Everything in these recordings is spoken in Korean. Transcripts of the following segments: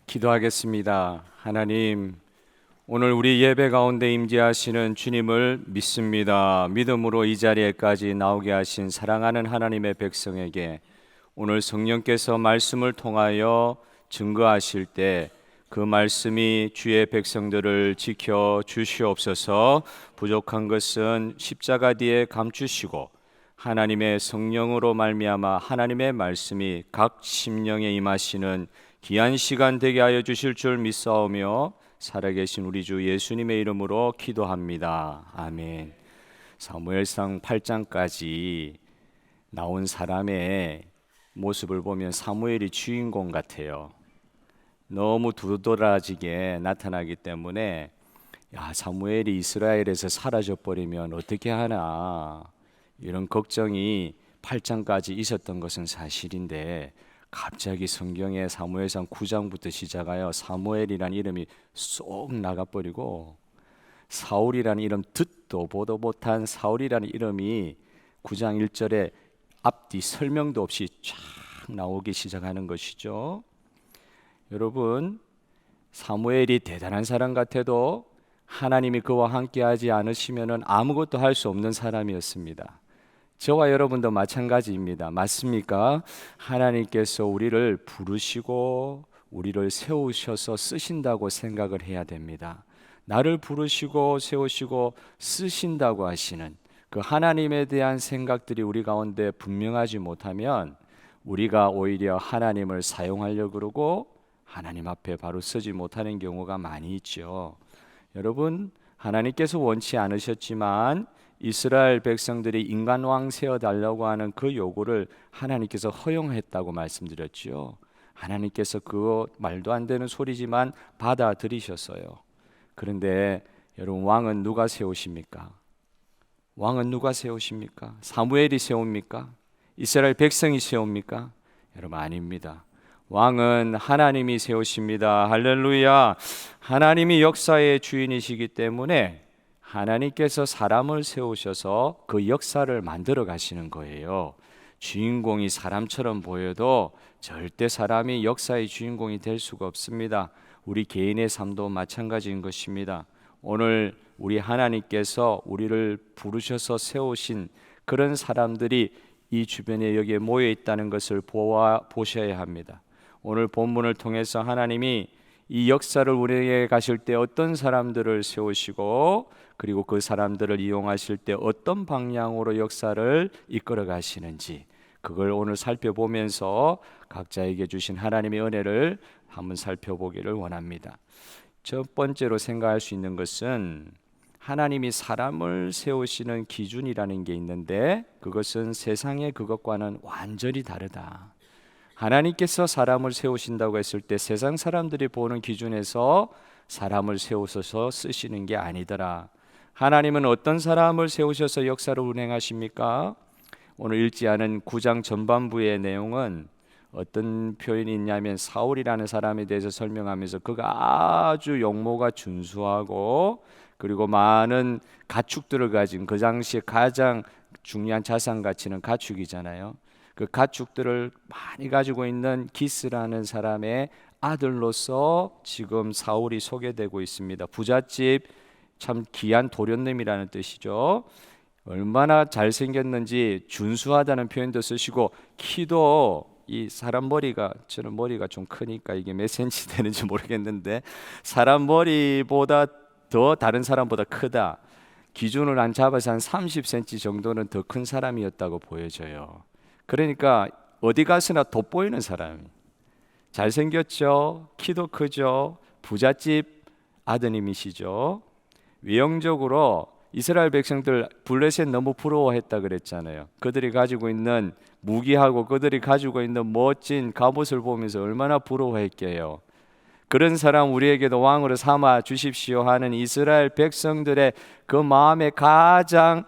기도하겠습니다. 하나님, 오늘 우리 예배 가운데 임재하시는 주님을 믿습니다. 믿음으로 이 자리에까지 나오게 하신 사랑하는 하나님의 백성에게 오늘 성령께서 말씀을 통하여 증거하실 때 그 말씀이 주의 백성들을 지켜 주시옵소서. 부족한 것은 십자가 뒤에 감추시고 하나님의 성령으로 말미암아 하나님의 말씀이 각 심령에 임하시는 귀한 시간 되게 하여 주실 줄 믿사오며 살아계신 우리 주 예수님의 이름으로 기도합니다. 아멘. 사무엘상 8장까지 나온 사람의 모습을 보면 사무엘이 주인공 같아요. 너무 두드러지게 나타나기 때문에 사무엘이 이스라엘에서 사라져 버리면 어떻게 하나 이런 걱정이 8장까지 있었던 것은 사실인데, 갑자기 성경에 사무엘상 9장부터 시작하여 사무엘이라는 이름이 쏙 나가버리고 사울이라는 이름, 듣도 보도 못한 사울이라는 이름이 9장 1절에 앞뒤 설명도 없이 쫙 나오기 시작하는 것이죠. 여러분, 사무엘이 대단한 사람 같아도 하나님이 그와 함께하지 않으시면 아무것도 할 수 없는 사람이었습니다. 저와 여러분도 마찬가지입니다. 맞습니까? 하나님께서 우리를 부르시고 우리를 세우셔서 쓰신다고 생각을 해야 됩니다. 나를 부르시고 세우시고 쓰신다고 하시는 그 하나님에 대한 생각들이 우리 가운데 분명하지 못하면 우리가 오히려 하나님을 사용하려고 그러고 하나님 앞에 바로 서지 못하는 경우가 많이 있죠. 여러분, 하나님께서 원치 않으셨지만 이스라엘 백성들이 인간왕 세워달라고 하는 그 요구를 하나님께서 허용했다고 말씀드렸죠. 하나님께서 그거 말도 안 되는 소리지만 받아들이셨어요. 그런데 여러분, 왕은 누가 세우십니까? 왕은 누가 세우십니까? 사무엘이 세웁니까? 이스라엘 백성이 세웁니까? 여러분, 아닙니다. 왕은 하나님이 세우십니다. 할렐루야. 하나님이 역사의 주인이시기 때문에 하나님께서 사람을 세우셔서 그 역사를 만들어 가시는 거예요. 주인공이 사람처럼 보여도 절대 사람이 역사의 주인공이 될 수가 없습니다. 우리 개인의 삶도 마찬가지인 것입니다. 오늘 우리 하나님께서 우리를 부르셔서 세우신 그런 사람들이 이 주변에 여기에 모여 있다는 것을 보셔야 합니다. 오늘 본문을 통해서 하나님이 이 역사를 우리에게 가실 때 어떤 사람들을 세우시고 그리고 그 사람들을 이용하실 때 어떤 방향으로 역사를 이끌어 가시는지, 그걸 오늘 살펴보면서 각자에게 주신 하나님의 은혜를 한번 살펴보기를 원합니다. 첫 번째로 생각할 수 있는 것은 하나님이 사람을 세우시는 기준이라는 게 있는데, 그것은 세상의 그것과는 완전히 다르다. 하나님께서 사람을 세우신다고 했을 때 세상 사람들이 보는 기준에서 사람을 세우셔서 쓰시는 게 아니더라. 하나님은 어떤 사람을 세우셔서 역사를 운행하십니까? 오늘 읽지 않은 9장 전반부의 내용은 어떤 표현이 있냐면 사울이라는 사람에 대해서 설명하면서 그가 아주 용모가 준수하고 그리고 많은 가축들을 가진, 그 당시에 가장 중요한 자산 가치는 가축이잖아요. 그 가축들을 많이 가지고 있는 기스라는 사람의 아들로서 지금 사울이 소개되고 있습니다. 부잣집, 참 귀한 도련님이라는 뜻이죠. 얼마나 잘생겼는지 준수하다는 표현도 쓰시고, 키도 이 사람 머리가, 저는 머리가 좀 크니까 이게 몇 센치 되는지 모르겠는데 사람 머리보다 더 다른 사람보다 크다. 기준을 안 잡아서 한 30cm 정도는 더 큰 사람이었다고 보여져요. 그러니까 어디 가서나 돋보이는 사람, 잘생겼죠, 키도 크죠, 부잣집 아드님이시죠. 외형적으로 이스라엘 백성들 블레셋 너무 부러워했다 그랬잖아요. 그들이 가지고 있는 무기하고 그들이 가지고 있는 멋진 갑옷을 보면서 얼마나 부러워했게요. 그런 사람 우리에게도 왕으로 삼아 주십시오 하는 이스라엘 백성들의 그 마음에 가장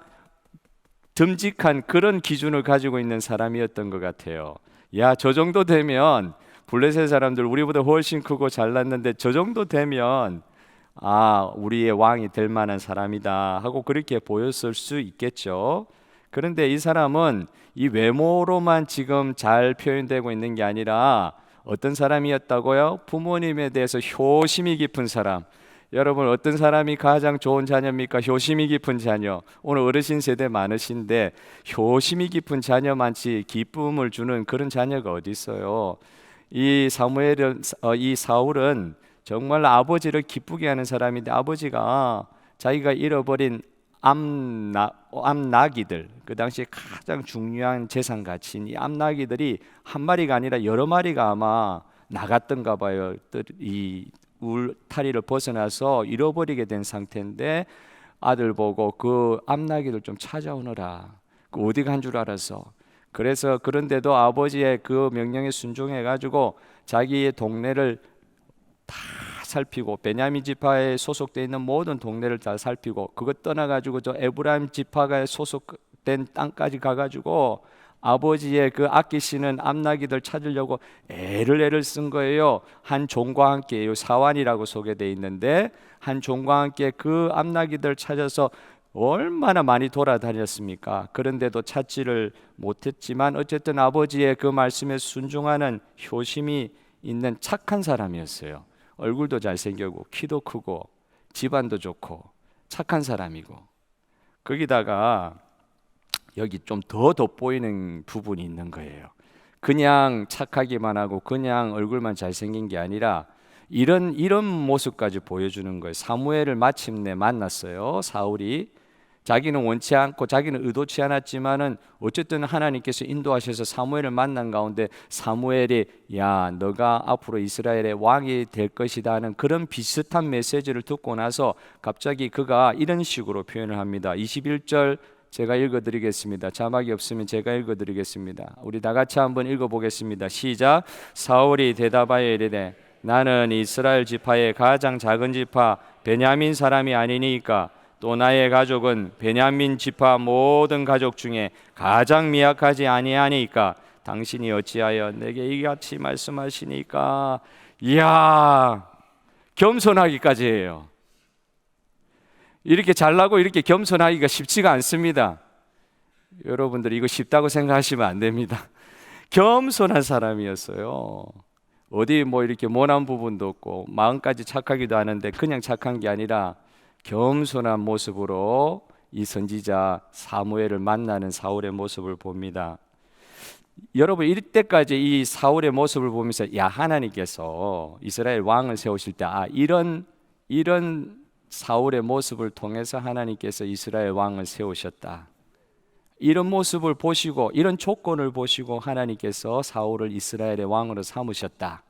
듬직한 그런 기준을 가지고 있는 사람이었던 것 같아요. 야, 저 정도 되면 블레셋 사람들 우리보다 훨씬 크고 잘났는데 저 정도 되면 우리의 왕이 될 만한 사람이다 하고 그렇게 보였을 수 있겠죠. 그런데 이 사람은 이 외모로만 지금 잘 표현되고 있는 게 아니라 어떤 사람이었다고요? 부모님에 대해서 효심이 깊은 사람. 여러분, 어떤 사람이 가장 좋은 자녀입니까? 효심이 깊은 자녀. 오늘 어르신 세대 많으신데 효심이 깊은 자녀만치 기쁨을 주는 그런 자녀가 어디 있어요? 이 사울은 정말 아버지를 기쁘게 하는 사람인데, 아버지가 자기가 잃어버린 암나기들, 그 당시에 가장 중요한 재산 가치인 이 암나기들이 한 마리가 아니라 여러 마리가 아마 나갔던가 봐요. 이 울타리를 벗어나서 잃어버리게 된 상태인데, 아들 보고 그 암나기들 좀 찾아오너라. 그 어디 간 줄 알아서. 그래서 그런데도 아버지의 그 명령에 순종해 가지고 자기의 동네를 다 살피고, 베냐민 지파에 소속되어 있는 모든 동네를 다 살피고, 그것 떠나 가지고 저 에브라임 지파가 소속된 땅까지 가 가지고 아버지의 그 아끼시는 암나기들 찾으려고 애를 쓴 거예요. 한 종과 함께, 사환이라고 소개되어 있는데, 한 종과 함께 그 암나기들 찾아서 얼마나 많이 돌아다녔습니까? 그런데도 찾지를 못했지만 어쨌든 아버지의 그 말씀에 순종하는 효심이 있는 착한 사람이었어요. 얼굴도 잘생기고 키도 크고 집안도 좋고 착한 사람이고, 거기다가 여기 좀 더 돋보이는 부분이 있는 거예요. 그냥 착하기만 하고 그냥 얼굴만 잘생긴 게 아니라 이런 모습까지 보여주는 거예요. 사무엘을 마침내 만났어요. 사울이 자기는 원치 않고 자기는 의도치 않았지만은 어쨌든 하나님께서 인도하셔서 사무엘을 만난 가운데 사무엘이 야, 너가 앞으로 이스라엘의 왕이 될 것이다 하는 그런 비슷한 메시지를 듣고 나서 갑자기 그가 이런 식으로 표현을 합니다. 21절 제가 읽어드리겠습니다. 자막이 없으면 제가 읽어드리겠습니다. 우리 다 같이 한번 읽어보겠습니다. 시작. 사울이 대답하여 이르되 나는 이스라엘 지파의 가장 작은 지파 베냐민 사람이 아니니까, 또 나의 가족은 베냐민 지파 모든 가족 중에 가장 미약하지 아니하니까 당신이 어찌하여 내게 이같이 말씀하시니까. 이야, 겸손하기까지 해요. 이렇게 잘나고 이렇게 겸손하기가 쉽지가 않습니다. 여러분들 이거 쉽다고 생각하시면 안 됩니다. 겸손한 사람이었어요. 어디 뭐 이렇게 모난 부분도 없고 마음까지 착하기도 하는데 그냥 착한 게 아니라 겸손한 모습으로 이 선지자 사무엘을 만나는 사울의 모습을 봅니다. 여러분, 이때까지 이 사울의 모습을 보면서 야, 하나님께서 이스라엘 왕을 세우실 때 이런 사울의 모습을 통해서 하나님께서 이스라엘 왕을 세우셨다. 이런 모습을 보시고 이런 조건을 보시고 하나님께서 사울을 이스라엘의 왕으로 삼으셨다.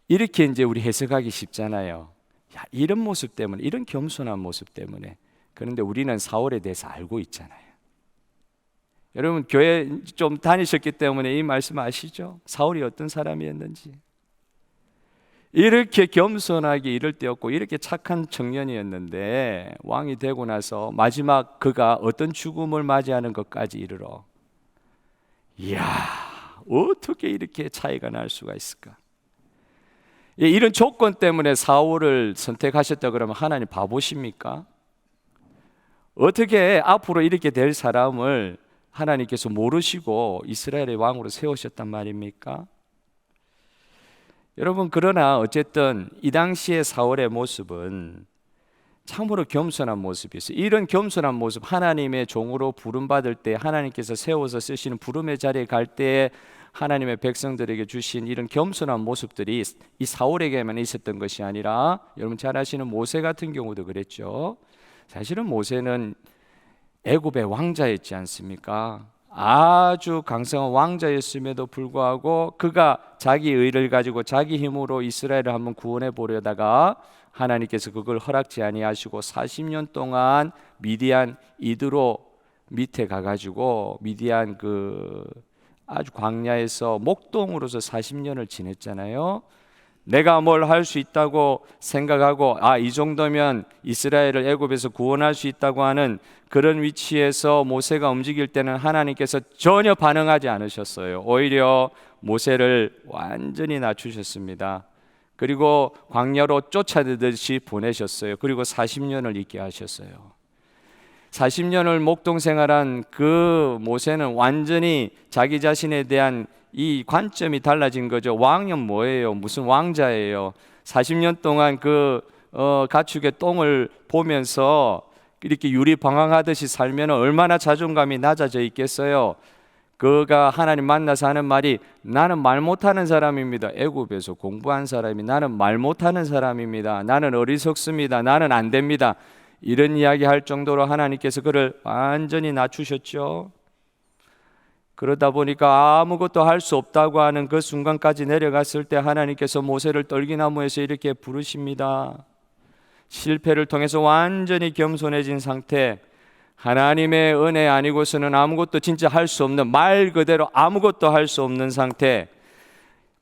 이렇게 이제 우리 해석하기 쉽잖아요. 야, 이런 모습 때문에, 이런 겸손한 모습 때문에. 그런데 우리는 사울에 대해서 알고 있잖아요. 여러분, 교회 좀 다니셨기 때문에 이 말씀 아시죠? 사울이 어떤 사람이었는지. 이렇게 겸손하게 이럴 때였고 이렇게 착한 청년이었는데 왕이 되고 나서 마지막 그가 어떤 죽음을 맞이하는 것까지 이르러, 이야, 어떻게 이렇게 차이가 날 수가 있을까? 이런 조건 때문에 사울을 선택하셨다 그러면 하나님 바보십니까? 어떻게 앞으로 이렇게 될 사람을 하나님께서 모르시고 이스라엘의 왕으로 세우셨단 말입니까? 여러분, 그러나 어쨌든 이 당시의 사울의 모습은 참으로 겸손한 모습이었어요. 이런 겸손한 모습, 하나님의 종으로 부름받을 때 하나님께서 세워서 쓰시는 부름의 자리에 갈 때에 하나님의 백성들에게 주신 이런 겸손한 모습들이 이 사울에게만 있었던 것이 아니라, 여러분 잘 아시는 모세 같은 경우도 그랬죠. 사실은 모세는 애굽의 왕자였지 않습니까? 아주 강성한 왕자였음에도 불구하고 그가 자기 의를 가지고 자기 힘으로 이스라엘을 한번 구원해 보려다가 하나님께서 그걸 허락지 아니하시고 40년 동안 미디안 이드로 밑에 가가지고 미디안 그 아주 광야에서 목동으로서 40년을 지냈잖아요. 내가 뭘 할 수 있다고 생각하고 이 정도면 이스라엘을 애굽에서 구원할 수 있다고 하는 그런 위치에서 모세가 움직일 때는 하나님께서 전혀 반응하지 않으셨어요. 오히려 모세를 완전히 낮추셨습니다. 그리고 광야로 쫓아내듯이 보내셨어요. 그리고 40년을 있게 하셨어요. 40년을 목동 생활한 그 모세는 완전히 자기 자신에 대한 이 관점이 달라진 거죠. 왕은 뭐예요? 무슨 왕자예요? 40년 동안 그 가축의 똥을 보면서 이렇게 유리방황하듯이 살면 얼마나 자존감이 낮아져 있겠어요. 그가 하나님 만나서 하는 말이 나는 말 못하는 사람입니다. 애굽에서 공부한 사람이 나는 말 못하는 사람입니다. 나는 어리석습니다. 나는 안 됩니다. 이런 이야기 할 정도로 하나님께서 그를 완전히 낮추셨죠. 그러다 보니까 아무것도 할 수 없다고 하는 그 순간까지 내려갔을 때 하나님께서 모세를 떨기나무에서 이렇게 부르십니다. 실패를 통해서 완전히 겸손해진 상태, 하나님의 은혜 아니고서는 아무것도 진짜 할 수 없는, 말 그대로 아무것도 할 수 없는 상태.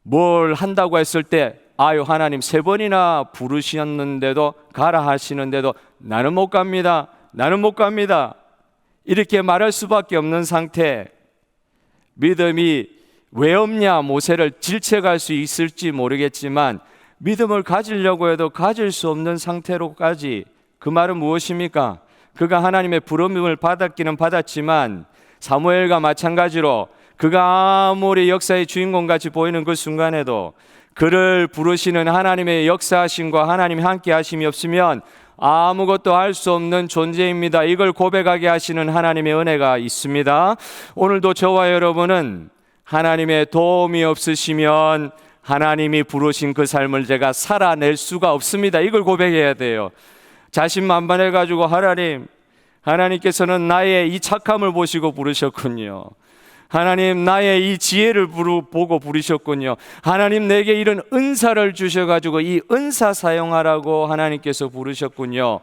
뭘 한다고 했을 때 아유 하나님 3번이나 부르셨는데도 가라 하시는데도 나는 못 갑니다. 나는 못 갑니다. 이렇게 말할 수밖에 없는 상태. 믿음이 왜 없냐? 모세를 질책할 수 있을지 모르겠지만 믿음을 가지려고 해도 가질 수 없는 상태로까지. 그 말은 무엇입니까? 그가 하나님의 부름을 받았기는 받았지만 사무엘과 마찬가지로 그가 아무리 역사의 주인공같이 보이는 그 순간에도 그를 부르시는 하나님의 역사하심과 하나님이 함께 하심이 없으면 아무것도 할 수 없는 존재입니다. 이걸 고백하게 하시는 하나님의 은혜가 있습니다. 오늘도 저와 여러분은 하나님의 도움이 없으시면 하나님이 부르신 그 삶을 제가 살아낼 수가 없습니다. 이걸 고백해야 돼요. 자신만만해가지고 하나님께서는 나의 이 착함을 보시고 부르셨군요. 하나님 나의 이 지혜를 보고 부르셨군요. 하나님 내게 이런 은사를 주셔가지고 이 은사 사용하라고 하나님께서 부르셨군요.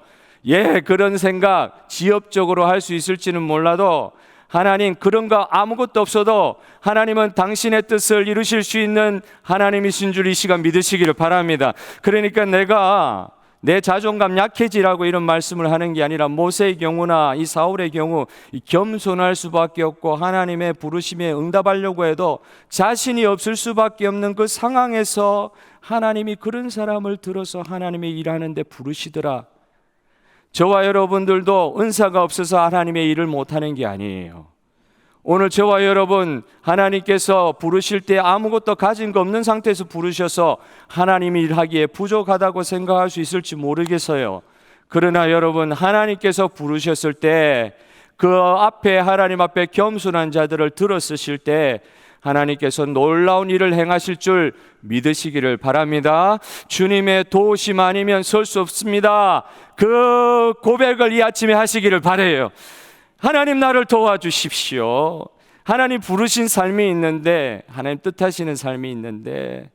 예, 그런 생각 지엽적으로 할 수 있을지는 몰라도 하나님 그런 거 아무것도 없어도 하나님은 당신의 뜻을 이루실 수 있는 하나님이신 줄 이 시간 믿으시기를 바랍니다. 그러니까 내가 내 자존감 약해지라고 이런 말씀을 하는 게 아니라 모세의 경우나 이 사울의 경우 겸손할 수밖에 없고 하나님의 부르심에 응답하려고 해도 자신이 없을 수밖에 없는 그 상황에서 하나님이 그런 사람을 들어서 하나님의 일하는데 부르시더라. 저와 여러분들도 은사가 없어서 하나님의 일을 못하는 게 아니에요. 오늘 저와 여러분 하나님께서 부르실 때 아무것도 가진 거 없는 상태에서 부르셔서 하나님이 일하기에 부족하다고 생각할 수 있을지 모르겠어요. 그러나 여러분 하나님께서 부르셨을 때 그 앞에 하나님 앞에 겸손한 자들을 들어쓰실 때 하나님께서 놀라운 일을 행하실 줄 믿으시기를 바랍니다. 주님의 도우심 아니면 설 수 없습니다. 그 고백을 이 아침에 하시기를 바라요. 하나님 나를 도와주십시오. 하나님 부르신 삶이 있는데 하나님 뜻하시는 삶이 있는데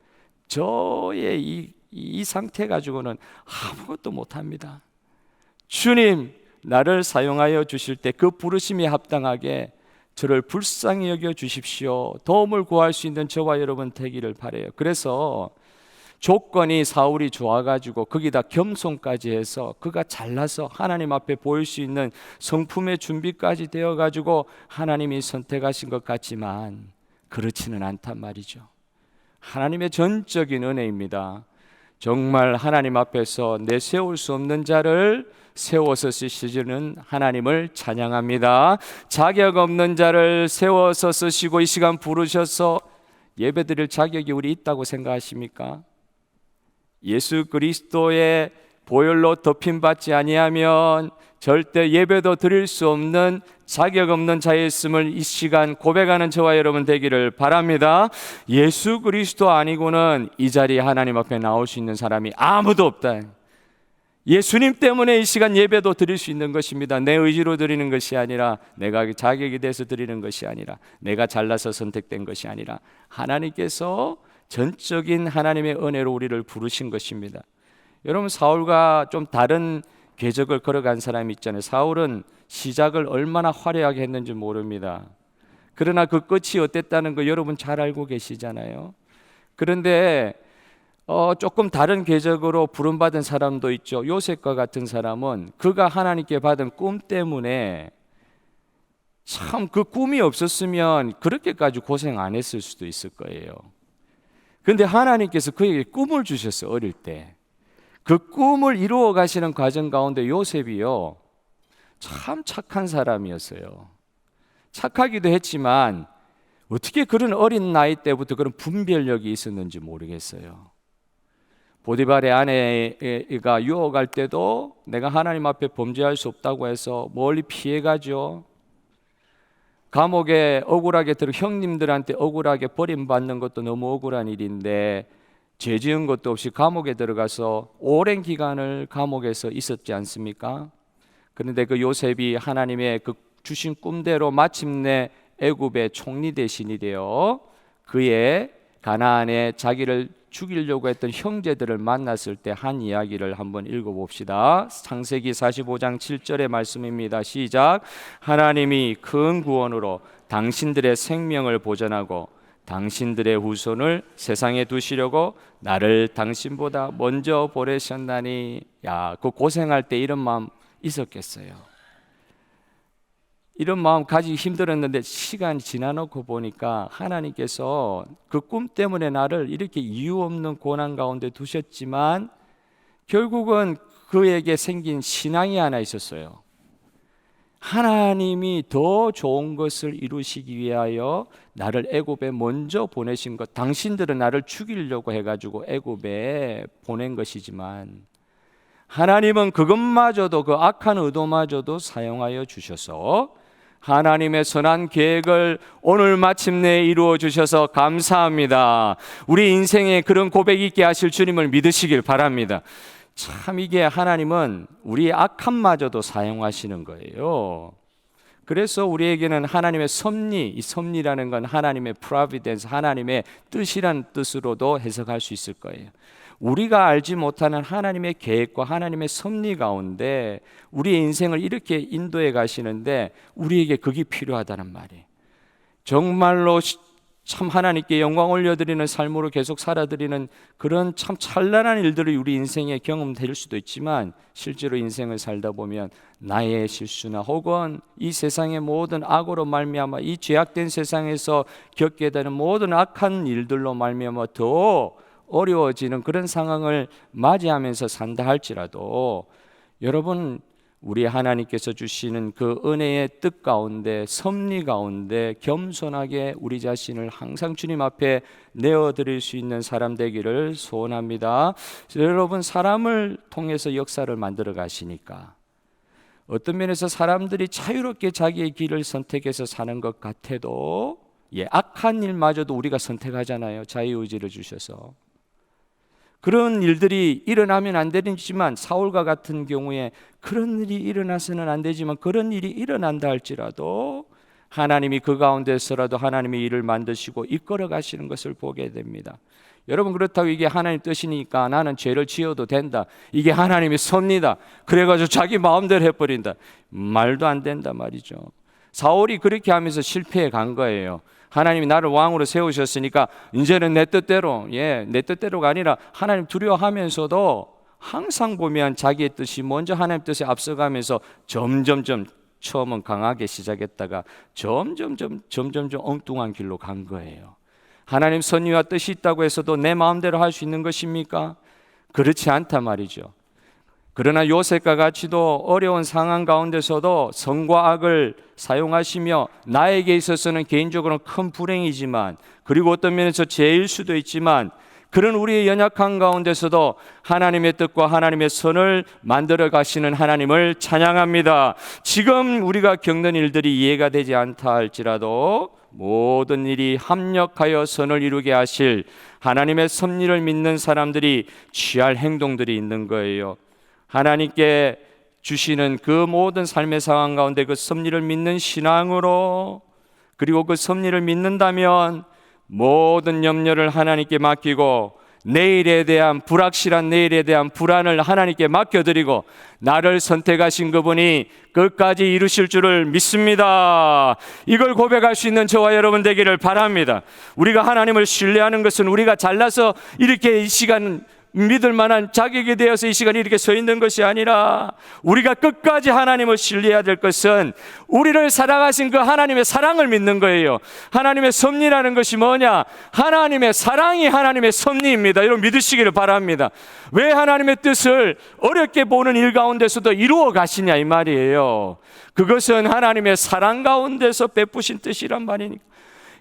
저의 이 상태 가지고는 아무것도 못합니다. 주님 나를 사용하여 주실 때 그 부르심에 합당하게 저를 불쌍히 여겨 주십시오. 도움을 구할 수 있는 저와 여러분 되기를 바라요. 그래서 조건이 사울이 좋아가지고 거기다 겸손까지 해서 그가 잘나서 하나님 앞에 보일 수 있는 성품의 준비까지 되어가지고 하나님이 선택하신 것 같지만 그렇지는 않단 말이죠. 하나님의 전적인 은혜입니다. 정말 하나님 앞에서 내세울 수 없는 자를 세워서 쓰시는 하나님을 찬양합니다. 자격 없는 자를 세워서 쓰시고 이 시간 부르셔서 예배드릴 자격이 우리 있다고 생각하십니까? 예수 그리스도의 보혈로 덮임받지 아니하면 절대 예배도 드릴 수 없는 자격 없는 자였음을 이 시간 고백하는 저와 여러분 되기를 바랍니다. 예수 그리스도 아니고는 이 자리에 하나님 앞에 나올 수 있는 사람이 아무도 없다. 예수님 때문에 이 시간 예배도 드릴 수 있는 것입니다. 내 의지로 드리는 것이 아니라 내가 자격이 돼서 드리는 것이 아니라 내가 잘나서 선택된 것이 아니라 하나님께서 전적인 하나님의 은혜로 우리를 부르신 것입니다. 여러분 사울과 좀 다른 궤적을 걸어간 사람이 있잖아요. 사울은 시작을 얼마나 화려하게 했는지 모릅니다. 그러나 그 끝이 어땠다는 거 여러분 잘 알고 계시잖아요. 그런데 조금 다른 궤적으로 부름받은 사람도 있죠. 요셉과 같은 사람은 그가 하나님께 받은 꿈 때문에 참 그 꿈이 없었으면 그렇게까지 고생 안 했을 수도 있을 거예요. 그런데 하나님께서 그에게 꿈을 주셨어요. 어릴 때 그 꿈을 이루어 가시는 과정 가운데 요셉이요 참 착한 사람이었어요. 착하기도 했지만 어떻게 그런 어린 나이 때부터 그런 분별력이 있었는지 모르겠어요. 보디발의 아내가 유혹할 때도 내가 하나님 앞에 범죄할 수 없다고 해서 멀리 피해가죠. 감옥에 억울하게 형님들한테 억울하게 버림받는 것도 너무 억울한 일인데 죄 지은 것도 없이 감옥에 들어가서 오랜 기간을 감옥에서 있었지 않습니까? 그런데 그 요셉이 하나님의 그 주신 꿈대로 마침내 애굽의 총리 대신이 되어 그의 가나안에 자기를 죽이려고 했던 형제들을 만났을 때 한 이야기를 한번 읽어봅시다. 창세기 45장 7절의 말씀입니다. 시작. 하나님이 큰 구원으로 당신들의 생명을 보전하고 당신들의 후손을 세상에 두시려고 나를 당신보다 먼저 보내셨나니. 야, 그 고생할 때 이런 마음 있었겠어요. 이런 마음 가지기 힘들었는데 시간이 지나놓고 보니까 하나님께서 그 꿈 때문에 나를 이렇게 이유 없는 고난 가운데 두셨지만 결국은 그에게 생긴 신앙이 하나 있었어요. 하나님이 더 좋은 것을 이루시기 위하여 나를 애굽에 먼저 보내신 것, 당신들은 나를 죽이려고 해가지고 애굽에 보낸 것이지만 하나님은 그것마저도, 그 악한 의도마저도 사용하여 주셔서 하나님의 선한 계획을 오늘 마침내 이루어 주셔서 감사합니다. 우리 인생에 그런 고백 있게 하실 주님을 믿으시길 바랍니다. 참 이게 하나님은 우리의 악함마저도 사용하시는 거예요. 그래서 우리에게는 하나님의 섭리, 이 섭리라는 건 하나님의 providence, 하나님의 뜻이라는 뜻으로도 해석할 수 있을 거예요. 우리가 알지 못하는 하나님의 계획과 하나님의 섭리 가운데 우리의 인생을 이렇게 인도해 가시는데 우리에게 그게 필요하다는 말이에요. 정말로 참 하나님께 영광 올려드리는 삶으로 계속 살아드리는 그런 참 찬란한 일들이 우리 인생에 경험될 수도 있지만 실제로 인생을 살다 보면 나의 실수나 혹은 이 세상의 모든 악으로 말미암아 이 죄악된 세상에서 겪게 되는 모든 악한 일들로 말미암아 더 어려워지는 그런 상황을 맞이하면서 산다 할지라도 여러분, 우리 하나님께서 주시는 그 은혜의 뜻 가운데 섭리 가운데 겸손하게 우리 자신을 항상 주님 앞에 내어드릴 수 있는 사람 되기를 소원합니다. 여러분, 사람을 통해서 역사를 만들어 가시니까 어떤 면에서 사람들이 자유롭게 자기의 길을 선택해서 사는 것 같아도 악한 일마저도 우리가 선택하잖아요. 자유의지를 주셔서. 그런 일들이 일어나면 안 되지만 사울과 같은 경우에 그런 일이 일어나서는 안 되지만 그런 일이 일어난다 할지라도 하나님이 그 가운데서라도 하나님의 일을 만드시고 이끌어 가시는 것을 보게 됩니다. 여러분, 그렇다고 이게 하나님 뜻이니까 나는 죄를 지어도 된다, 이게 하나님의 섭니다, 그래가지고 자기 마음대로 해버린다, 말도 안 된다 말이죠. 사울이 그렇게 하면서 실패해 간 거예요. 하나님이 나를 왕으로 세우셨으니까 이제는 내 뜻대로, 내 뜻대로가 아니라 하나님 두려워하면서도 항상 보면 자기의 뜻이 먼저 하나님 뜻에 앞서가면서 점점점 처음은 강하게 시작했다가 점점점 엉뚱한 길로 간 거예요. 하나님 선의와 뜻이 있다고 해서도 내 마음대로 할 수 있는 것입니까? 그렇지 않단 말이죠. 그러나 요셉과 같이도 어려운 상황 가운데서도 선과 악을 사용하시며 나에게 있어서는 개인적으로는 큰 불행이지만 그리고 어떤 면에서 죄일 수도 있지만 그런 우리의 연약한 가운데서도 하나님의 뜻과 하나님의 선을 만들어 가시는 하나님을 찬양합니다. 지금 우리가 겪는 일들이 이해가 되지 않다 할지라도 모든 일이 합력하여 선을 이루게 하실 하나님의 섭리를 믿는 사람들이 취할 행동들이 있는 거예요. 하나님께 주시는 그 모든 삶의 상황 가운데 그 섭리를 믿는 신앙으로, 그리고 그 섭리를 믿는다면 모든 염려를 하나님께 맡기고 내일에 대한 불확실한 내일에 대한 불안을 하나님께 맡겨드리고 나를 선택하신 그분이 끝까지 이루실 줄을 믿습니다. 이걸 고백할 수 있는 저와 여러분 되기를 바랍니다. 우리가 하나님을 신뢰하는 것은 우리가 잘나서 이렇게 이 시간 믿을 만한 자격이 되어서 이 시간에 이렇게 서 있는 것이 아니라 우리가 끝까지 하나님을 신뢰해야 될 것은 우리를 사랑하신 그 하나님의 사랑을 믿는 거예요. 하나님의 섭리라는 것이 뭐냐? 하나님의 사랑이 하나님의 섭리입니다. 여러분 믿으시기를 바랍니다. 왜 하나님의 뜻을 어렵게 보는 일 가운데서도 이루어 가시냐 이 말이에요. 그것은 하나님의 사랑 가운데서 베푸신 뜻이란 말이니까.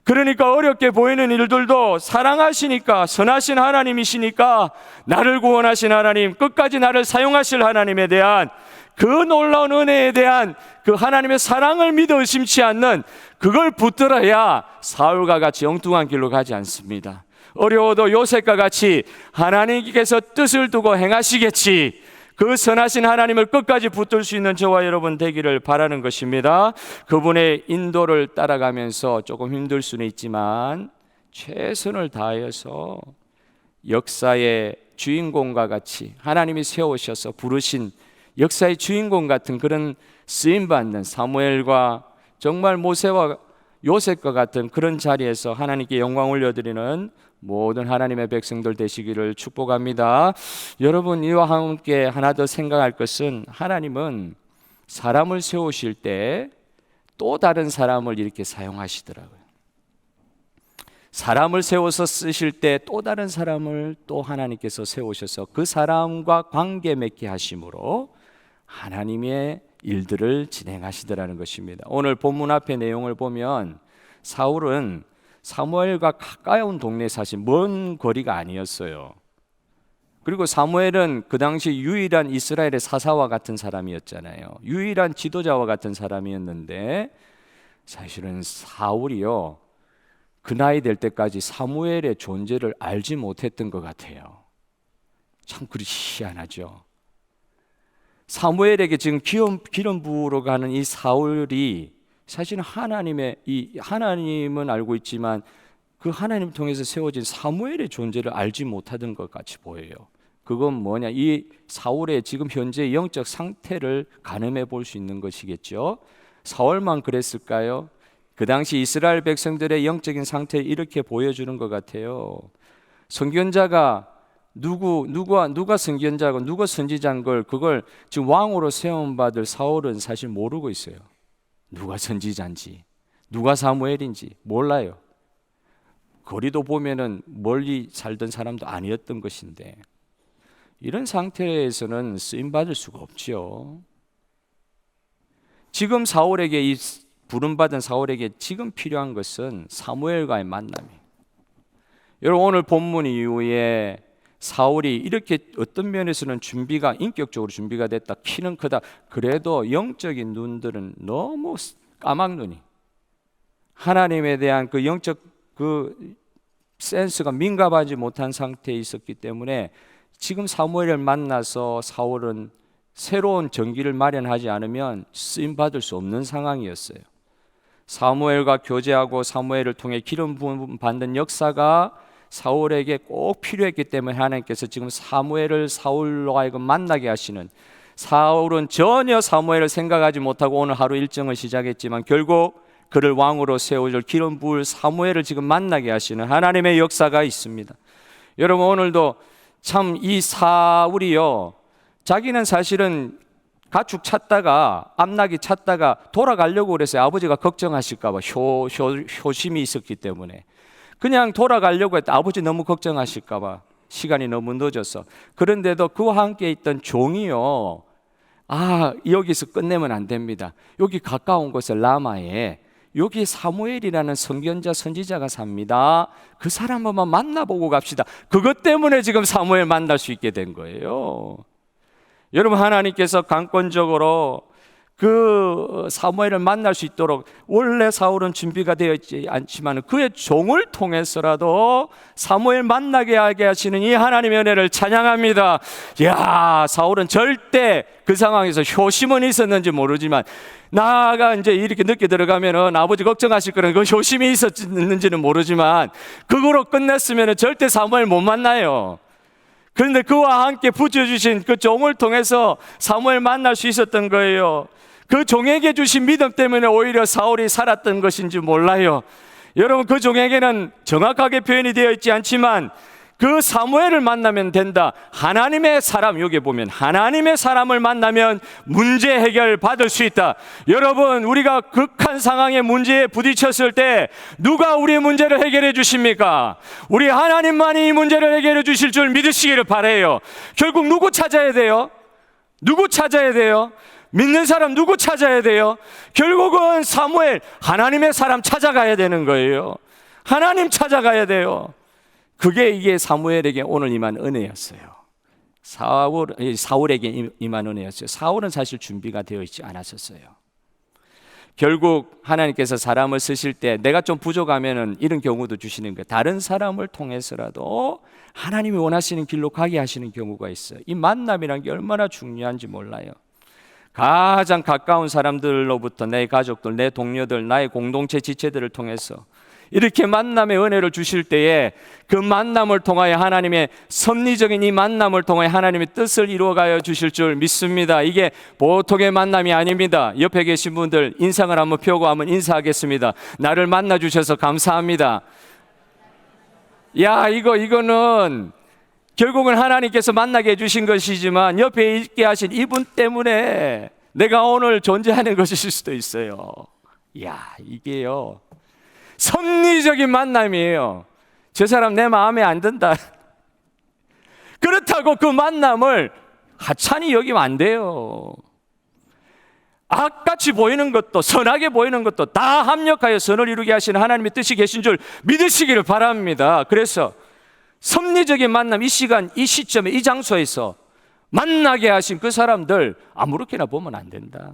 그러니까 어렵게 보이는 일들도 사랑하시니까, 선하신 하나님이시니까, 나를 구원하신 하나님, 끝까지 나를 사용하실 하나님에 대한 그 놀라운 은혜에 대한 그 하나님의 사랑을 믿어 의심치 않는 그걸 붙들어야 사울과 같이 엉뚱한 길로 가지 않습니다. 어려워도 요셉과 같이 하나님께서 뜻을 두고 행하시겠지, 그 선하신 하나님을 끝까지 붙들 수 있는 저와 여러분 되기를 바라는 것입니다. 그분의 인도를 따라가면서 조금 힘들 수는 있지만 최선을 다하여서 역사의 주인공과 같이 하나님이 세우셔서 부르신 역사의 주인공 같은 그런 쓰임받는 사무엘과 정말 모세와 요셉과 같은 그런 자리에서 하나님께 영광 올려드리는 모든 하나님의 백성들 되시기를 축복합니다. 여러분, 이와 함께 하나 더 생각할 것은 하나님은 사람을 세우실 때 또 다른 사람을 이렇게 사용하시더라고요. 사람을 세워서 쓰실 때 또 다른 사람을 또 하나님께서 세우셔서 그 사람과 관계 맺게 하심으로 하나님의 일들을 진행하시더라는 것입니다. 오늘 본문 앞의 내용을 보면 사울은 사무엘과 가까운 동네에 사신 먼 거리가 아니었어요. 그리고 사무엘은 그 당시 유일한 이스라엘의 사사와 같은 사람이었잖아요. 유일한 지도자와 같은 사람이었는데 사실은 사울이요, 그 나이 될 때까지 사무엘의 존재를 알지 못했던 것 같아요. 참 그리 희한하죠. 사무엘에게 지금 기름 부으러 가는 이 사울이 사실은 하나님은 알고 있지만 그 하나님을 통해서 세워진 사무엘의 존재를 알지 못하던 것 같이 보여요. 그건 뭐냐? 이 사울의 지금 현재 영적 상태를 가늠해 볼 수 있는 것이겠죠. 사울만 그랬을까요? 그 당시 이스라엘 백성들의 영적인 상태를 이렇게 보여주는 것 같아요. 선견자가 누가 선견자고 누가 선지자인 걸 그걸 지금 왕으로 세움받을 사울은 사실 모르고 있어요. 누가 선지자인지 누가 사무엘인지 몰라요. 거리도 보면은 멀리 살던 사람도 아니었던 것인데 이런 상태에서는 쓰임받을 수가 없지요. 지금 사울에게 이 부름받은 사울에게 지금 필요한 것은 사무엘과의 만남이에요. 여러분, 오늘 본문 이후에 사울이 이렇게 어떤 면에서는 인격적으로 준비가 됐다, 키는 크다, 그래도 영적인 눈들은 너무 까막눈이, 하나님에 대한 그 영적 그 센스가 민감하지 못한 상태에 있었기 때문에 지금 사무엘을 만나서 사울은 새로운 전기를 마련하지 않으면 쓰임받을 수 없는 상황이었어요. 사무엘과 교제하고 사무엘을 통해 기름 부음 받는 역사가 사울에게 꼭 필요했기 때문에 하나님께서 지금 사무엘을 사울로 하여금 만나게 하시는, 사울은 전혀 사무엘을 생각하지 못하고 오늘 하루 일정을 시작했지만 결국 그를 왕으로 세워줄 기름 부을 사무엘을 지금 만나게 하시는 하나님의 역사가 있습니다. 여러분, 오늘도 참 이 사울이요, 자기는 사실은 가축 찾다가 암나기 찾다가 돌아가려고 그랬어요. 아버지가 걱정하실까 봐 효심이 있었기 때문에 그냥 돌아가려고 했다. 아버지 너무 걱정하실까 봐 시간이 너무 늦어서. 그런데도 그와 함께 있던 종이요, 여기서 끝내면 안 됩니다. 여기 가까운 곳에 라마에 여기 사무엘이라는 선견자 선지자가 삽니다. 그 사람 한번 만나보고 갑시다. 그것 때문에 지금 사무엘 만날 수 있게 된 거예요. 여러분, 하나님께서 강권적으로 그 사무엘을 만날 수 있도록, 원래 사울은 준비가 되어 있지 않지만 그의 종을 통해서라도 사무엘 만나게 하게 하시는 이 하나님의 은혜를 찬양합니다. 야, 사울은 절대 그 상황에서 효심은 있었는지 모르지만 나가 이제 이렇게 늦게 들어가면은 아버지 걱정하실 거는 그 효심이 있었는지는 모르지만 그거로 끝냈으면 절대 사무엘 못 만나요. 그런데 그와 함께 붙여주신 그 종을 통해서 사무엘 만날 수 있었던 거예요. 그 종에게 주신 믿음 때문에 오히려 사울이 살았던 것인지 몰라요. 여러분, 그 종에게는 정확하게 표현이 되어 있지 않지만 그 사무엘을 만나면 된다. 하나님의 사람, 여기 보면 하나님의 사람을 만나면 문제 해결 받을 수 있다. 여러분, 우리가 극한 상황의 문제에 부딪혔을 때 누가 우리 문제를 해결해 주십니까? 우리 하나님만이 이 문제를 해결해 주실 줄 믿으시기를 바라요. 결국 누구 찾아야 돼요? 누구 찾아야 돼요? 믿는 사람 누구 찾아야 돼요? 결국은 사무엘, 하나님의 사람 찾아가야 되는 거예요. 하나님 찾아가야 돼요. 그게 이게 사무엘에게 오늘 임한 은혜였어요. 사울에게 임한 은혜였어요. 사울은 사실 준비가 되어 있지 않았었어요. 결국 하나님께서 사람을 쓰실 때 내가 좀 부족하면은 이런 경우도 주시는 거예요. 다른 사람을 통해서라도 하나님이 원하시는 길로 가게 하시는 경우가 있어요. 이 만남이란 게 얼마나 중요한지 몰라요. 가장 가까운 사람들로부터 내 가족들, 내 동료들, 나의 공동체 지체들을 통해서 이렇게 만남의 은혜를 주실 때에 그 만남을 통하여 하나님의 섭리적인 이 만남을 통하여 하나님의 뜻을 이루어가여 주실 줄 믿습니다. 이게 보통의 만남이 아닙니다. 옆에 계신 분들 인상을 한번 펴고 한번 인사하겠습니다. 나를 만나 주셔서 감사합니다. 야, 이거는 결국은 하나님께서 만나게 해주신 것이지만 옆에 있게 하신 이분 때문에 내가 오늘 존재하는 것일 수도 있어요. 야, 이게요 섭리적인 만남이에요. 저 사람 내 마음에 안 든다. 그렇다고 그 만남을 하찮이 여기면 안 돼요. 악같이 보이는 것도 선하게 보이는 것도 다 합력하여 선을 이루게 하시는 하나님의 뜻이 계신 줄 믿으시기를 바랍니다. 그래서 섭리적인 만남, 이 시간, 이 시점에, 이 장소에서 만나게 하신 그 사람들 아무렇게나 보면 안 된다.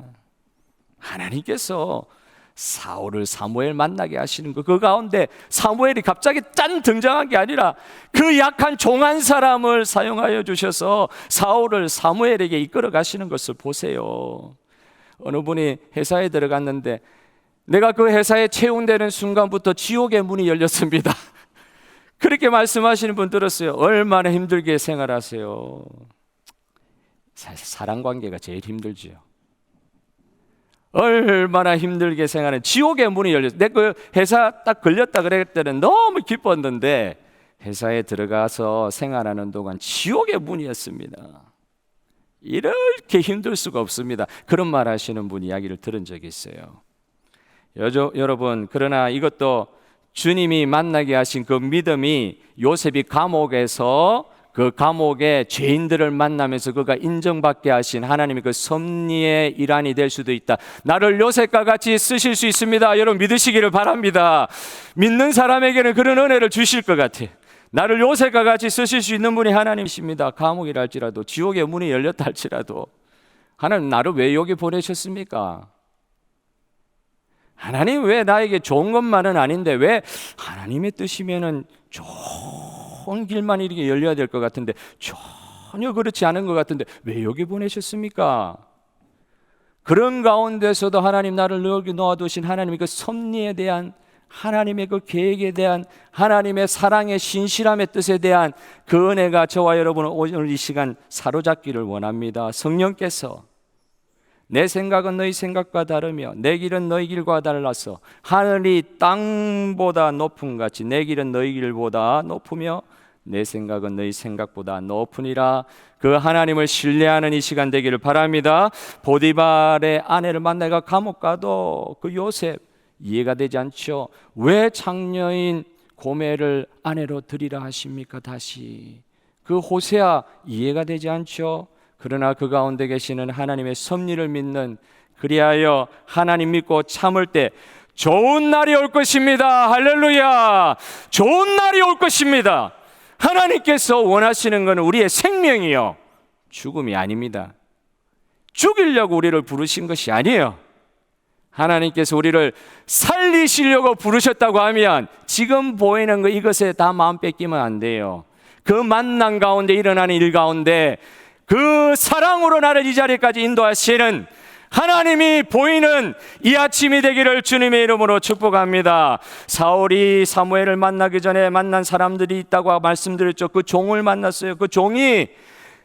하나님께서 사울을 사무엘 만나게 하시는 그 가운데 사무엘이 갑자기 짠 등장한 게 아니라 그 약한 종한 사람을 사용하여 주셔서 사울을 사무엘에게 이끌어 가시는 것을 보세요. 어느 분이 회사에 들어갔는데 내가 그 회사에 채용되는 순간부터 지옥의 문이 열렸습니다. 그렇게 말씀하시는 분 들었어요. 얼마나 힘들게 생활하세요. 사실 사랑관계가 제일 힘들지요. 얼마나 힘들게 생활해. 지옥의 문이 열렸어요. 내 그 회사 딱 걸렸다 그럴 때는 너무 기뻤는데 회사에 들어가서 생활하는 동안 지옥의 문이었습니다. 이렇게 힘들 수가 없습니다. 그런 말 하시는 분 이야기를 들은 적이 있어요. 여러분, 그러나 이것도 주님이 만나게 하신 그 믿음이 요셉이 감옥에서 그 감옥의 죄인들을 만나면서 그가 인정받게 하신 하나님의 그 섭리의 일환이 될 수도 있다. 나를 요셉과 같이 쓰실 수 있습니다. 여러분 믿으시기를 바랍니다. 믿는 사람에게는 그런 은혜를 주실 것 같아요. 나를 요셉과 같이 쓰실 수 있는 분이 하나님이십니다. 감옥이라 할지라도 지옥의 문이 열렸다 할지라도 하나님 나를 왜 여기 보내셨습니까? 하나님 왜 나에게 좋은 것만은 아닌데 왜 하나님의 뜻이면은 좋은 길만 이렇게 열려야 될 것 같은데 전혀 그렇지 않은 것 같은데 왜 여기 보내셨습니까? 그런 가운데서도 하나님 나를 여기 놓아두신 하나님의 그 섭리에 대한 하나님의 그 계획에 대한 하나님의 사랑의 신실함의 뜻에 대한 그 은혜가 저와 여러분을 오늘 이 시간 사로잡기를 원합니다. 성령께서 내 생각은 너희 생각과 다르며 내 길은 너희 길과 달라서 하늘이 땅보다 높음 같이 내 길은 너희 길보다 높으며 내 생각은 너희 생각보다 높으니라. 그 하나님을 신뢰하는 이 시간 되기를 바랍니다. 보디발의 아내를 만나가 감옥 가도 그 요셉 이해가 되지 않죠. 왜 창녀인 고멜을 아내로 들이라 하십니까? 다시 그 호세아 이해가 되지 않죠. 그러나 그 가운데 계시는 하나님의 섭리를 믿는, 그리하여 하나님 믿고 참을 때 좋은 날이 올 것입니다. 할렐루야. 좋은 날이 올 것입니다. 하나님께서 원하시는 것은 우리의 생명이요 죽음이 아닙니다. 죽이려고 우리를 부르신 것이 아니에요. 하나님께서 우리를 살리시려고 부르셨다고 하면 지금 보이는 거 이것에 다 마음 뺏기면 안 돼요. 그 만남 가운데 일어나는 일 가운데 그 사랑으로 나를 이 자리까지 인도하시는 하나님이 보이는 이 아침이 되기를 주님의 이름으로 축복합니다. 사울이 사무엘을 만나기 전에 만난 사람들이 있다고 말씀드렸죠. 그 종을 만났어요. 그 종이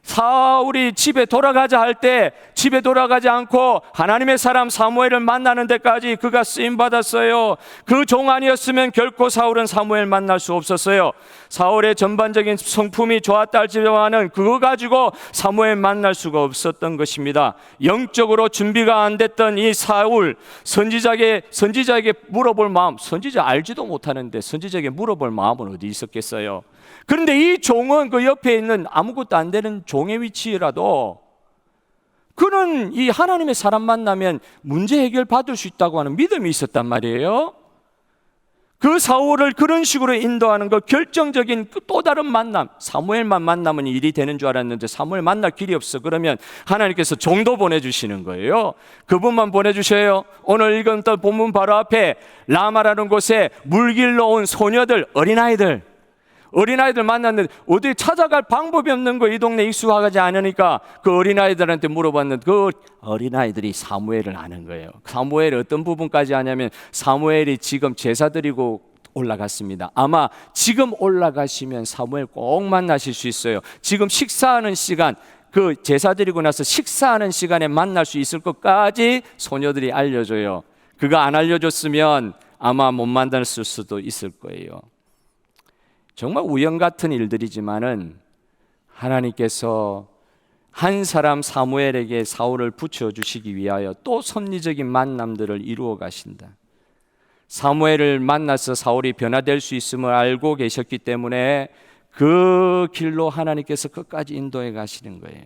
사울이 집에 돌아가자 할 때 집에 돌아가지 않고 하나님의 사람 사무엘을 만나는 데까지 그가 쓰임 받았어요. 그 종 아니었으면 결코 사울은 사무엘 만날 수 없었어요. 사울의 전반적인 성품이 좋았다 할지라도 그거 가지고 사무엘 만날 수가 없었던 것입니다. 영적으로 준비가 안 됐던 이 사울, 선지자에게 물어볼 마음, 선지자 알지도 못하는데 선지자에게 물어볼 마음은 어디 있었겠어요? 그런데 이 종은 그 옆에 있는 아무것도 안 되는 종의 위치라도 그는 이 하나님의 사람 만나면 문제 해결 받을 수 있다고 하는 믿음이 있었단 말이에요. 그 사울을 그런 식으로 인도하는 그 결정적인 또 다른 만남, 사무엘만 만나면 일이 되는 줄 알았는데 사무엘 만날 길이 없어. 그러면 하나님께서 종도 보내주시는 거예요. 그분만 보내주셔요. 오늘 읽은 또 본문 바로 앞에 라마라는 곳에 물길로 온 소녀들, 어린아이들 만났는데 어디 찾아갈 방법이 없는 거, 이 동네 익숙하지 않으니까 그 어린아이들한테 물어봤는데 그 어린아이들이 사무엘을 아는 거예요. 사무엘이 어떤 부분까지 아냐면 사무엘이 지금 제사 드리고 올라갔습니다. 아마 지금 올라가시면 사무엘 꼭 만나실 수 있어요. 지금 식사하는 시간, 그 제사 드리고 나서 식사하는 시간에 만날 수 있을 것까지 소녀들이 알려줘요. 그가 안 알려줬으면 아마 못 만났을 수도 있을 거예요. 정말 우연 같은 일들이지만은 하나님께서 한 사람 사무엘에게 사울을 붙여주시기 위하여 또 섭리적인 만남들을 이루어 가신다. 사무엘을 만나서 사울이 변화될 수 있음을 알고 계셨기 때문에 그 길로 하나님께서 끝까지 인도해 가시는 거예요.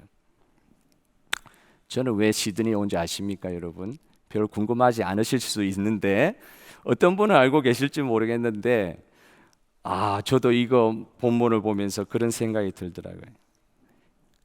저는 왜 시드니에 온지 아십니까, 여러분? 별로 궁금하지 않으실 수 있는데 어떤 분은 알고 계실지 모르겠는데 저도 이거 본문을 보면서 그런 생각이 들더라고요.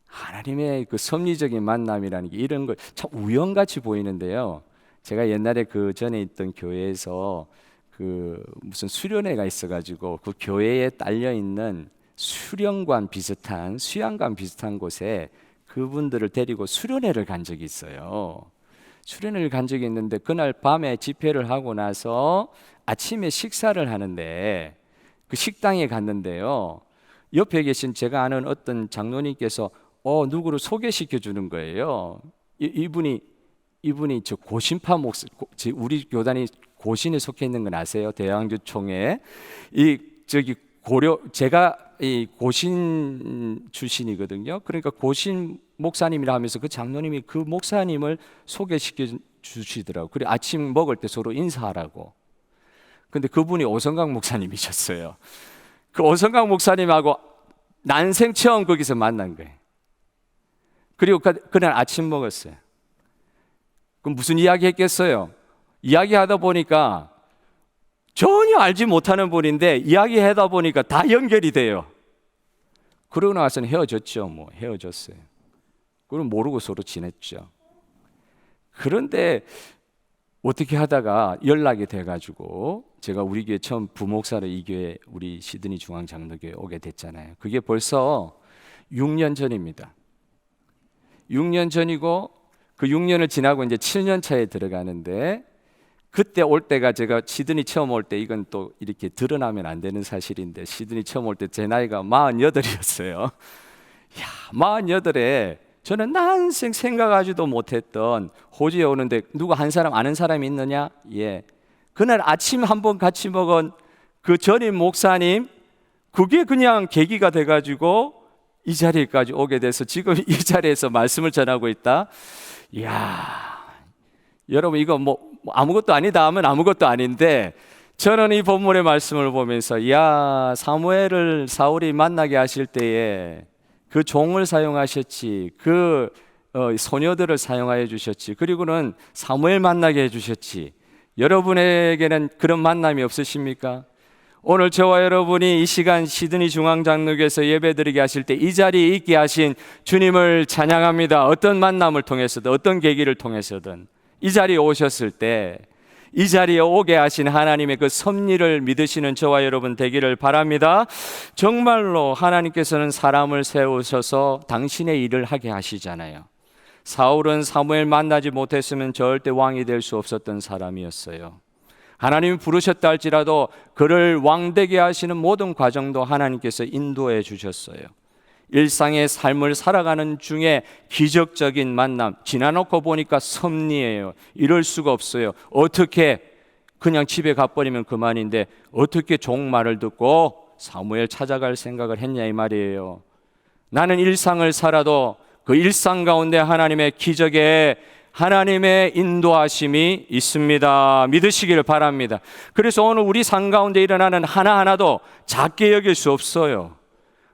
하나님의 그 섭리적인 만남이라는 게 이런 거 참 우연같이 보이는데요. 제가 옛날에 그 전에 있던 교회에서 그 무슨 수련회가 있어가지고 그 교회에 딸려 있는 수련관 비슷한 수양관 비슷한 곳에 그분들을 데리고 수련회를 간 적이 있어요. 수련회를 간 적이 있는데 그날 밤에 집회를 하고 나서 아침에 식사를 하는데 그 식당에 갔는데요. 옆에 계신 제가 아는 어떤 장로님께서 누구를 소개시켜 주는 거예요. 이분이 저 고신파 목사, 우리 교단이 고신에 속해 있는 건 아세요? 대양주총회 제가 이 고신 출신이거든요. 그러니까 고신 목사님이라 하면서 그 장로님이 그 목사님을 소개시켜 주시더라고요. 그리고 아침 먹을 때 서로 인사하라고. 근데 그분이 오성강 목사님이셨어요. 그 오성강 목사님하고 난생 처음 거기서 만난 거예요. 그리고 그날 아침 먹었어요. 그럼 무슨 이야기 했겠어요? 이야기하다 보니까 전혀 알지 못하는 분인데 이야기하다 보니까 다 연결이 돼요. 그러고 나서는 헤어졌죠. 헤어졌어요. 그럼 모르고 서로 지냈죠. 그런데 어떻게 하다가 연락이 돼가지고 제가 우리 교회 처음 부목사로 이 교회 우리 시드니 중앙장로교회 오게 됐잖아요. 그게 벌써 6년 전입니다. 6년 전이고 그 6년을 지나고 이제 7년 차에 들어가는데 그때 올 때가 제가 시드니 처음 올 때 이건 또 이렇게 드러나면 안 되는 사실인데 시드니 처음 올 때 제 나이가 48이었어요. 48에 저는 난생 생각하지도 못했던 호주에 오는데 누가 한 사람 아는 사람이 있느냐? 예. 그날 아침 한번 같이 먹은 그 전임 목사님 그게 그냥 계기가 돼가지고 이 자리까지 오게 돼서 지금 이 자리에서 말씀을 전하고 있다. 이야, 여러분 이거 아무것도 아니다 하면 아무것도 아닌데 저는 이 본문의 말씀을 보면서 사무엘을 사울이 만나게 하실 때에 그 종을 사용하셨지, 그 소녀들을 사용하여 주셨지, 그리고는 사무엘 만나게 해주셨지. 여러분에게는 그런 만남이 없으십니까? 오늘 저와 여러분이 이 시간 시드니 중앙장로교에서 예배드리게 하실 때 이 자리에 있게 하신 주님을 찬양합니다. 어떤 만남을 통해서든 어떤 계기를 통해서든 이 자리에 오셨을 때 이 자리에 오게 하신 하나님의 그 섭리를 믿으시는 저와 여러분 되기를 바랍니다. 정말로 하나님께서는 사람을 세우셔서 당신의 일을 하게 하시잖아요. 사울은 사무엘 만나지 못했으면 절대 왕이 될 수 없었던 사람이었어요. 하나님이 부르셨다 할지라도 그를 왕되게 하시는 모든 과정도 하나님께서 인도해 주셨어요. 일상의 삶을 살아가는 중에 기적적인 만남, 지나놓고 보니까 섭리예요. 이럴 수가 없어요. 어떻게 그냥 집에 가버리면 그만인데 어떻게 종 말을 듣고 사무엘 찾아갈 생각을 했냐 이 말이에요. 나는 일상을 살아도 그 일상 가운데 하나님의 기적에 하나님의 인도하심이 있습니다. 믿으시기를 바랍니다. 그래서 오늘 우리 삶 가운데 일어나는 하나하나도 작게 여길 수 없어요.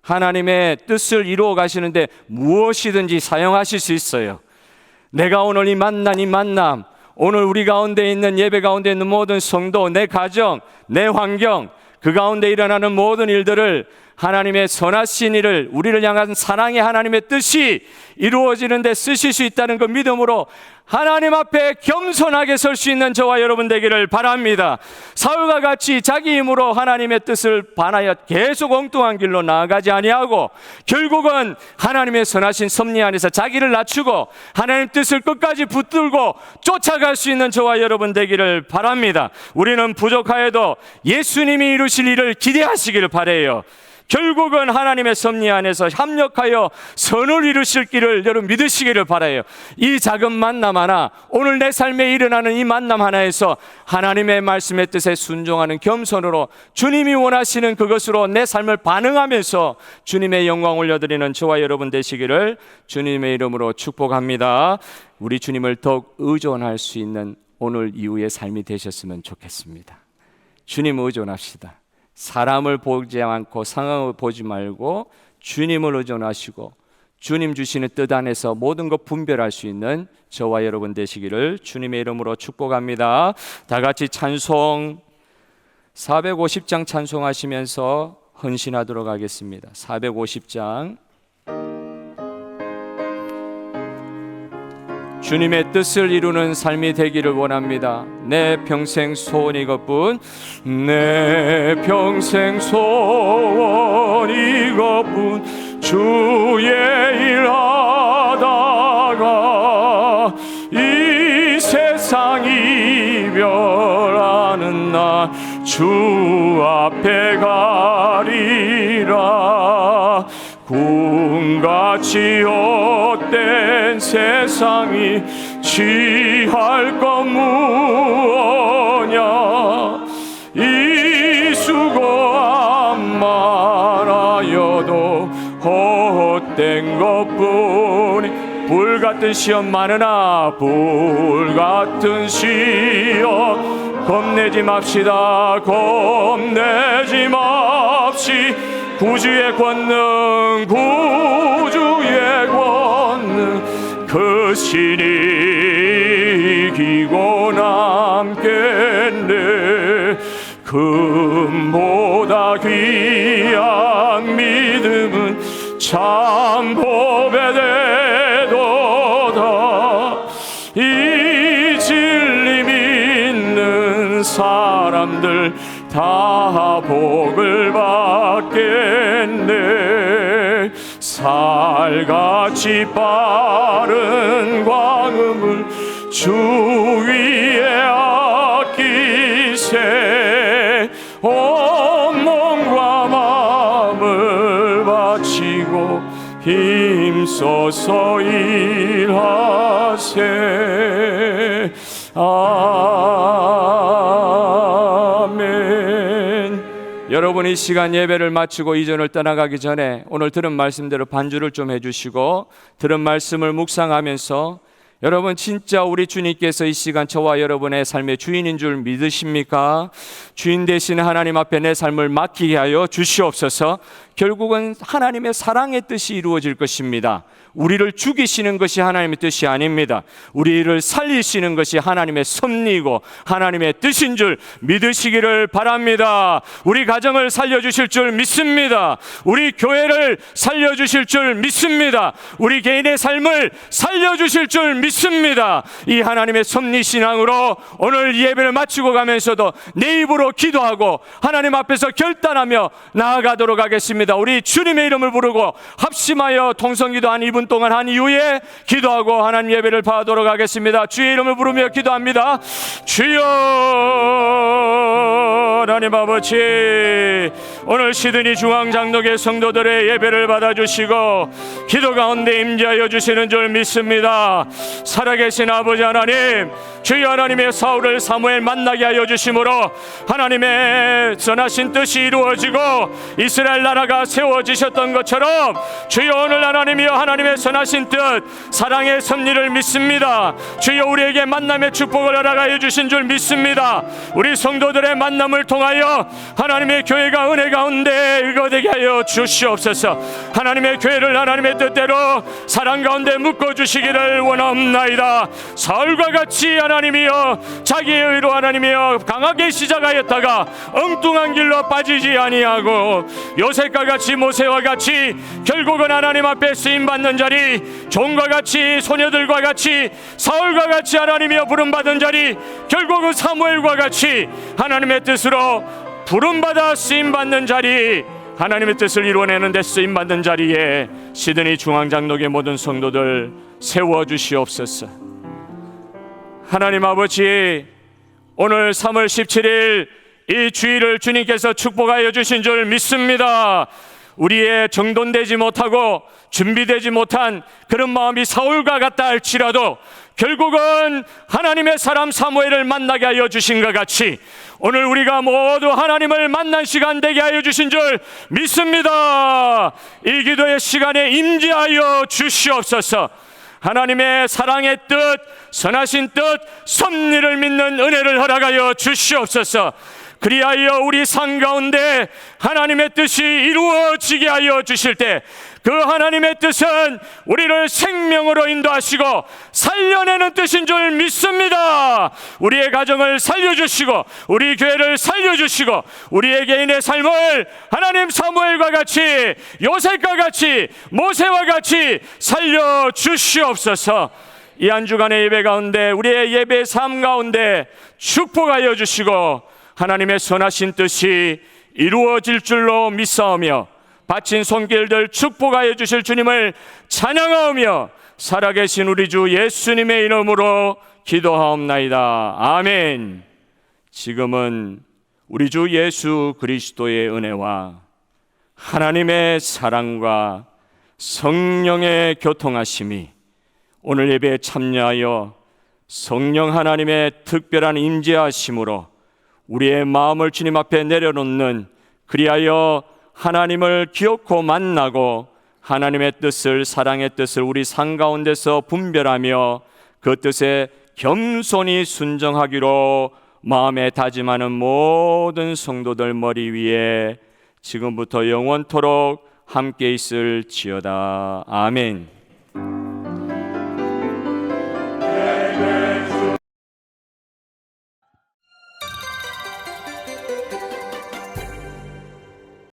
하나님의 뜻을 이루어 가시는데 무엇이든지 사용하실 수 있어요. 내가 오늘 이 만남, 오늘 우리 가운데 있는 예배 가운데 있는 모든 성도, 내 가정, 내 환경, 그 가운데 일어나는 모든 일들을 하나님의 선하신 일을, 우리를 향한 사랑의 하나님의 뜻이 이루어지는 데 쓰실 수 있다는 그 믿음으로 하나님 앞에 겸손하게 설 수 있는 저와 여러분 되기를 바랍니다. 사울과 같이 자기 힘으로 하나님의 뜻을 반하여 계속 엉뚱한 길로 나아가지 아니하고 결국은 하나님의 선하신 섭리 안에서 자기를 낮추고 하나님 뜻을 끝까지 붙들고 쫓아갈 수 있는 저와 여러분 되기를 바랍니다. 우리는 부족하여도 예수님이 이루실 일을 기대하시기를 바라요. 결국은 하나님의 섭리 안에서 협력하여 선을 이루실 길을 여러분 믿으시기를 바라요. 이 작은 만남 하나, 오늘 내 삶에 일어나는 이 만남 하나에서 하나님의 말씀의 뜻에 순종하는 겸손으로 주님이 원하시는 그것으로 내 삶을 반응하면서 주님의 영광 올려드리는 저와 여러분 되시기를 주님의 이름으로 축복합니다. 우리 주님을 더욱 의존할 수 있는 오늘 이후의 삶이 되셨으면 좋겠습니다. 주님 의존합시다. 사람을 보지 않고 상황을 보지 말고 주님을 의존하시고 주님 주시는 뜻 안에서 모든 것 분별할 수 있는 저와 여러분 되시기를 주님의 이름으로 축복합니다. 다 같이 찬송 450장 찬송하시면서 헌신하도록 하겠습니다. 450장. 주님의 뜻을 이루는 삶이 되기를 원합니다. 내 평생 소원 이것뿐, 내 평생 소원 이것뿐. 주의 일 하다가 이 세상 이별하는 날 주 앞에 가리라. 꿈같이 헛된 세상이 취할 것 무엇냐. 이 수고한 말하여도 헛된 것뿐이. 불같은 시험 많으나 불같은 시험 겁내지 맙시다. 겁내지 맙시. 구주의 권능, 구주의 권능, 그 신이 이기고 남겠네. 금보다 귀한 믿음은 참 복의 대도다. 이 진리 믿는 사람들 다 복을 받겠네. 살같이 빠른 광음을 주 위에 아끼세. 온 몸과 마음을 바치고 힘써서 일하세. 아멘. 여러분, 이 시간 예배를 마치고 이전을 떠나가기 전에 오늘 들은 말씀대로 반주를 좀 해주시고 들은 말씀을 묵상하면서 여러분, 진짜 우리 주님께서 이 시간 저와 여러분의 삶의 주인인 줄 믿으십니까? 주인 되신 하나님 앞에 내 삶을 맡기게 하여 주시옵소서. 결국은 하나님의 사랑의 뜻이 이루어질 것입니다. 우리를 죽이시는 것이 하나님의 뜻이 아닙니다. 우리를 살리시는 것이 하나님의 섭리이고 하나님의 뜻인 줄 믿으시기를 바랍니다. 우리 가정을 살려주실 줄 믿습니다. 우리 교회를 살려주실 줄 믿습니다. 우리 개인의 삶을 살려주실 줄 믿습니다. 이 하나님의 섭리신앙으로 오늘 예배를 마치고 가면서도 내 입으로 기도하고 하나님 앞에서 결단하며 나아가도록 하겠습니다. 우리 주님의 이름을 부르고 합심하여 통성기도 한 2분 동안 한 이후에 기도하고 하나님 예배를 받도록 하겠습니다. 주의 이름을 부르며 기도합니다. 주여, 하나님 아버지, 오늘 시드니 중앙장로교 성도들의 예배를 받아주시고 기도 가운데 임재하여 주시는 줄 믿습니다. 살아계신 아버지 하나님, 주여 하나님의 사울을 사무엘 만나게 하여 주심으로 하나님의 선하신 뜻이 이루어지고 이스라엘 나라가 세워지셨던 것처럼 주여 오늘 하나님이여 하나님의 선하신 뜻, 사랑의 섭리를 믿습니다. 주여 우리에게 만남의 축복을 허락하여 주신 줄 믿습니다. 우리 성도들의 만남을 통하여 하나님의 교회가 은혜 가운데 일거되게 하여 주시옵소서. 하나님의 교회를 하나님의 뜻대로 사랑 가운데 묶어주시기를 원하옵나이다. 사울과 같이 하나님이여 자기의 의로 하나님이여 강하게 시작하였다가 엉뚱한 길로 빠지지 아니하고 요셉과 같이 모세와 같이 결국은 하나님 앞에 쓰임받는 자리, 종과 같이 소녀들과 같이 사울과 같이 하나님이여 부름받은 자리, 결국은 사무엘과 같이 하나님의 뜻으로 부름받아 쓰임받는 자리, 하나님의 뜻을 이루어내는 데 쓰임받는 자리에 시드니 중앙장로교의 모든 성도들 세워주시옵소서. 하나님 아버지, 오늘 3월 17일 이 주일을 주님께서 축복하여 주신 줄 믿습니다. 우리의 정돈되지 못하고 준비되지 못한 그런 마음이 사울과 같다 할지라도 결국은 하나님의 사람 사무엘을 만나게 하여 주신 것 같이 오늘 우리가 모두 하나님을 만난 시간 되게 하여 주신 줄 믿습니다. 이 기도의 시간에 임재하여 주시옵소서. 하나님의 사랑의 뜻, 선하신 뜻, 섭리를 믿는 은혜를 허락하여 주시옵소서. 그리하여 우리 삶 가운데 하나님의 뜻이 이루어지게 하여 주실 때 그 하나님의 뜻은 우리를 생명으로 인도하시고 살려내는 뜻인 줄 믿습니다. 우리의 가정을 살려주시고 우리 교회를 살려주시고 우리의 개인의 삶을 하나님 사무엘과 같이 요셉과 같이 모세와 같이 살려주시옵소서. 이 한 주간의 예배 가운데 우리의 예배 삶 가운데 축복하여 주시고 하나님의 선하신 뜻이 이루어질 줄로 믿사오며 바친 손길들 축복하여 주실 주님을 찬양하오며 살아계신 우리 주 예수님의 이름으로 기도하옵나이다. 아멘. 지금은 우리 주 예수 그리스도의 은혜와 하나님의 사랑과 성령의 교통하심이 오늘 예배에 참여하여 성령 하나님의 특별한 임재하심으로 우리의 마음을 주님 앞에 내려놓는, 그리하여 하나님을 기억고 만나고 하나님의 뜻을, 사랑의 뜻을 우리 삶 가운데서 분별하며 그 뜻에 겸손히 순종하기로 마음에 다짐하는 모든 성도들 머리 위에 지금부터 영원토록 함께 있을지어다. 아멘.